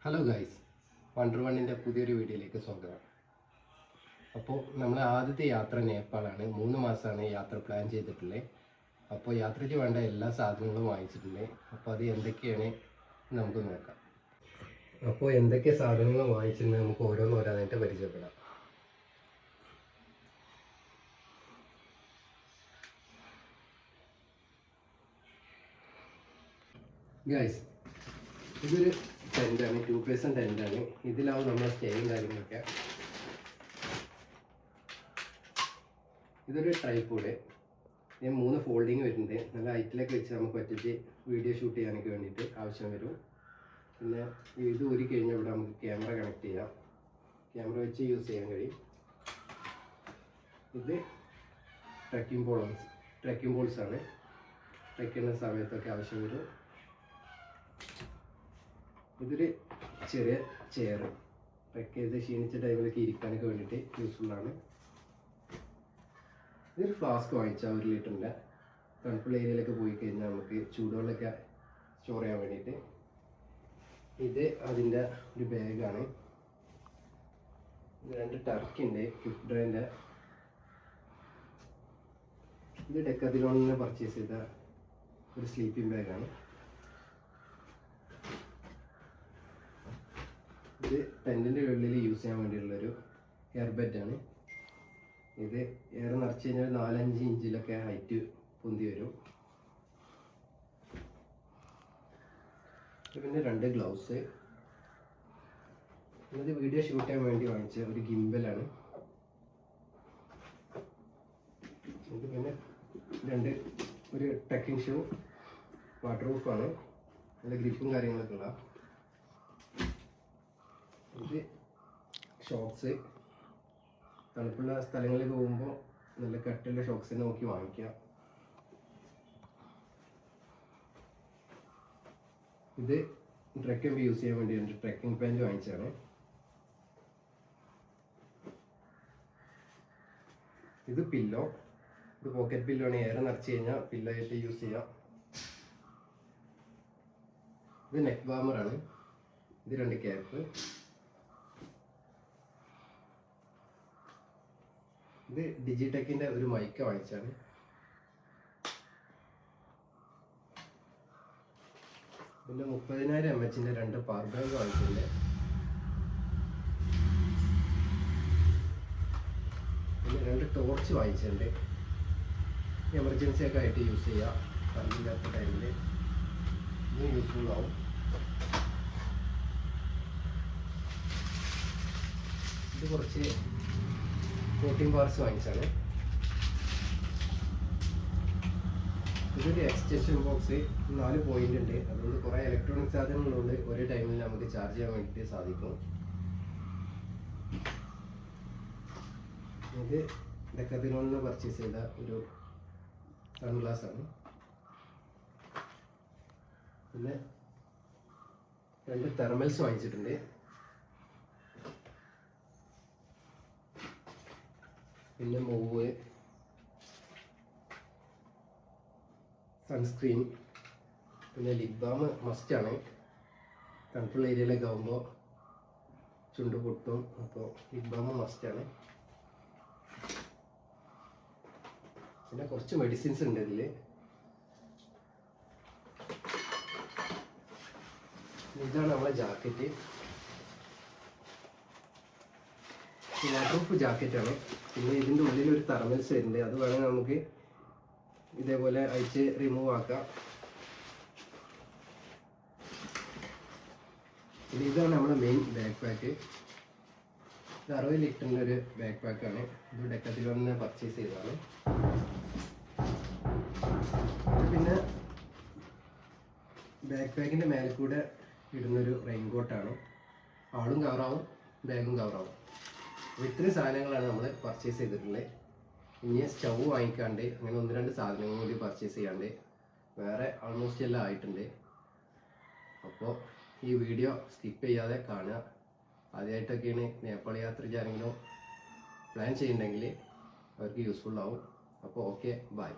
Hello guys, wonder വണ്ണിൻ്റെ പുതിയൊരു വീഡിയോയിലേക്ക് സ്വാഗതം. അപ്പോൾ നമ്മൾ ആദ്യത്തെ യാത്ര നേപ്പാളാണ്. 3 മാസമാണ് യാത്ര പ്ലാൻ ചെയ്തിട്ടുള്ളത്. അപ്പോൾ യാത്രയ്ക്ക് വേണ്ട എല്ലാ സാധനങ്ങളും വാങ്ങിച്ചിട്ടുണ്ട്. അപ്പോൾ അത് എന്തൊക്കെയാണ് നമുക്ക് നോക്കാം. അപ്പോൾ എന്തൊക്കെ സാധനങ്ങൾ വാങ്ങിച്ചിട്ടുണ്ട് നമുക്ക് ഓരോന്നായിട്ട് പരിചയപ്പെടാം. ഗൈസ്, ഇതൊരു ടെൻ്റാണ്, 2 പേഴ്സൺ ടെൻ്റാണ്. ഇതിലാവും നമ്മുടെ സ്റ്റേയും കാര്യങ്ങളൊക്കെ. ഇതൊരു ട്രൈപോഡ്. ഞാൻ 3 ഫോൾഡിങ് വരുന്നുണ്ട്. നല്ല ഹൈറ്റിലൊക്കെ വെച്ച് നമുക്ക് ഒറ്റയ്ക്ക് വീഡിയോ ഷൂട്ട് ചെയ്യാനൊക്കെ വേണ്ടിയിട്ട് ആവശ്യം വരും. പിന്നെ ഇത് ഊരി കഴിഞ്ഞാൽ ഇവിടെ നമുക്ക് ക്യാമറ കണക്ട് ചെയ്യാം, ക്യാമറ വെച്ച് യൂസ് ചെയ്യാൻ കഴിയും. ഇത് ട്രക്കിംഗ് പോൾസാണ്. ട്രെക്ക് ചെയ്യുന്ന സമയത്തൊക്കെ ആവശ്യം വരും. ഇതൊരു ചെറിയ ചെയർ, ട്രെക്ക് ചെയ്ത് ക്ഷീണിച്ച ടൈമിലൊക്കെ ഇരിക്കാനൊക്കെ വേണ്ടിയിട്ട് യൂസ്ഫുള്ളാണ്. ഇതൊരു ഫ്ലാസ്ക് വാങ്ങിച്ചാൽ 1 ലിറ്ററിൻ്റെ. തണുപ്പുള്ള ഏരിയയിലൊക്കെ പോയി കഴിഞ്ഞാൽ നമുക്ക് ചൂടുവെള്ളമൊക്കെ സ്റ്റോർ ചെയ്യാൻ വേണ്ടിയിട്ട്. ഇത് അതിൻ്റെ ഒരു ബാഗാണ്. ഇത് 2 ടർക്കിൻ്റെ ക്വിക്ക് ഡ്രൈൻ്റെ. ഇത് ഡെക്കാഥലോണിൽ പർച്ചേസ് ചെയ്ത ഒരു സ്ലീപ്പിംഗ് ബാഗാണ്. ഇത് ടെൻറ്റിൻ്റെ ഉള്ളിൽ യൂസ് ചെയ്യാൻ വേണ്ടിയിട്ടുള്ളൊരു എയർ ബെഡാണ്. ഇത് എയർ നിറച്ച് കഴിഞ്ഞാൽ 4-5 ഇഞ്ചിലൊക്കെ ഹൈറ്റ് പൊന്തി വരും. പിന്നെ 2 ഗ്ലൗസ്. ഇത് വീഡിയോ ഷൂട്ട് ചെയ്യാൻ വേണ്ടി വാങ്ങിച്ച ഒരു ഗിംബലാണ്. ഇത് പിന്നെ ഒരു ട്രെക്കിംഗ് ഷൂ, വാട്ടർ പ്രൂഫാണ്, നല്ല ഗ്രിപ്പും കാര്യങ്ങളൊക്കെ ഉള്ള. ഇത് ഷോക്സ്, തണുപ്പുള്ള സ്ഥലങ്ങളിൽ പോകുമ്പോൾ നല്ല കട്ടുള്ള ഷോക്സ് നോക്കി വാങ്ങിക്കാം. ഇത് ട്രെക്കിംഗ് യൂസ് ചെയ്യാൻ വേണ്ടി ട്രെക്കിംഗ് പാൻറ് വാങ്ങിച്ചതാണ്. ഇത് പില്ലോ. ഇത് പോക്കറ്റ് പില്ലോ ആണ്. എയർ നിറച്ച് കഴിഞ്ഞാൽ പില്ലോ ആയിട്ട് യൂസ് ചെയ്യാം. ഇത് നെക്ക് വാമറാണ്. ഇത് 2 ക്യാപ്പ്. ഇത് ഡിജിടെക്കിൻ്റെ ഒരു മൈക്ക് വാങ്ങിച്ചാണ്. പിന്നെ 30,000 mAh 2 പവർ ബാങ്ക് വാങ്ങിച്ചിട്ടുണ്ട്. പിന്നെ 2 ടോർച്ച് വാങ്ങിച്ചിട്ടുണ്ട്. എമർജൻസി ഒക്കെ ആയിട്ട് യൂസ് ചെയ്യാം, കറണ്ടില്ലാത്ത ടൈമിൽ ഇത് യൂസ്ഫുൾ ആവും. ഇത് കുറച്ച് പ്രോട്ടീൻ ബാർസ് വാങ്ങിച്ചാണ്. ഇതൊരു എക്സ്റ്റൻഷൻ ബോക്സ്, 4 പോയിന്റ് ഉണ്ട്. അതുകൊണ്ട് കുറേ ഇലക്ട്രോണിക് സാധനങ്ങളുണ്ട്. ഒരേ ടൈമിൽ നമുക്ക് ചാർജ് ചെയ്യാൻ വേണ്ടിയിട്ട് സാധിക്കും. ഇത് ഡെക്കാഥലോണിൽ പർച്ചേസ് ചെയ്ത ഒരു സൺഗ്ലാസ് ആണ്. പിന്നെ 2 തെർമൽസ് വാങ്ങിച്ചിട്ടുണ്ട്. പിന്നെ മൂവ്, സൺസ്ക്രീൻ, പിന്നെ ലിപ് ബാം മസ്റ്റാണ്. തണുപ്പുള്ള ഏരിയയിലൊക്കെ ആകുമ്പോൾ ചുണ്ട് പൊട്ടും, അപ്പോൾ ലിപ് ബാം മസ്റ്റാണ്. പിന്നെ കുറച്ച് മെഡിസിൻസ് ഉണ്ട് ഇതിൽ. ഇതാണ് നമ്മളെ ജാക്കറ്റ്. Water proof ജാക്കറ്റാണ്. പിന്നെ ഇതിൻ്റെ ഉള്ളിൽ ഒരു തെർമൽസ് വരുന്നുണ്ട്. അത് വേണമെങ്കിൽ നമുക്ക് ഇതേപോലെ അഴിച്ച് റിമൂവ് ആക്കാം. പിന്നെ ഇതാണ് നമ്മുടെ മെയിൻ ബാക്ക് പാക്ക്. ഇത് 60 ലിറ്ററിൻ്റെ ഒരു ബാക്ക് പാക്കാണ്. ഇത് ഡെക്കാഥലോണിൽ പർച്ചേസ് ചെയ്തതാണ്. പിന്നെ ബാക്ക് പാക്കിൻ്റെ മേലെ കൂടെ ഇടുന്നൊരു റെയിൻകോട്ടാണ്. ആളും കവറാവും, ബാഗും കവറാവും. അപ്പോൾ ഇത്രയും സാധനങ്ങളാണ് നമ്മൾ പർച്ചേസ് ചെയ്തിട്ടുള്ളത്. ഇനി സ്റ്റൗ വാങ്ങിക്കാണ്ട് അങ്ങനെ 1-2 സാധനങ്ങൾ കൂടി പർച്ചേസ് ചെയ്യാണ്ട് വേറെ ആൾമോസ്റ്റ് എല്ലാം ആയിട്ടുണ്ട്. അപ്പോൾ ഈ വീഡിയോ സ്കിപ്പ് ചെയ്യാതെ കാണുക. ആദ്യമായിട്ടൊക്കെയാണ് നേപ്പാൾ യാത്രയ്ക്ക് ആരെങ്കിലും പ്ലാൻ ചെയ്യുന്നുണ്ടെങ്കിൽ അവർക്ക് യൂസ്ഫുൾ ആവും. അപ്പോൾ ഓക്കെ, ബൈ.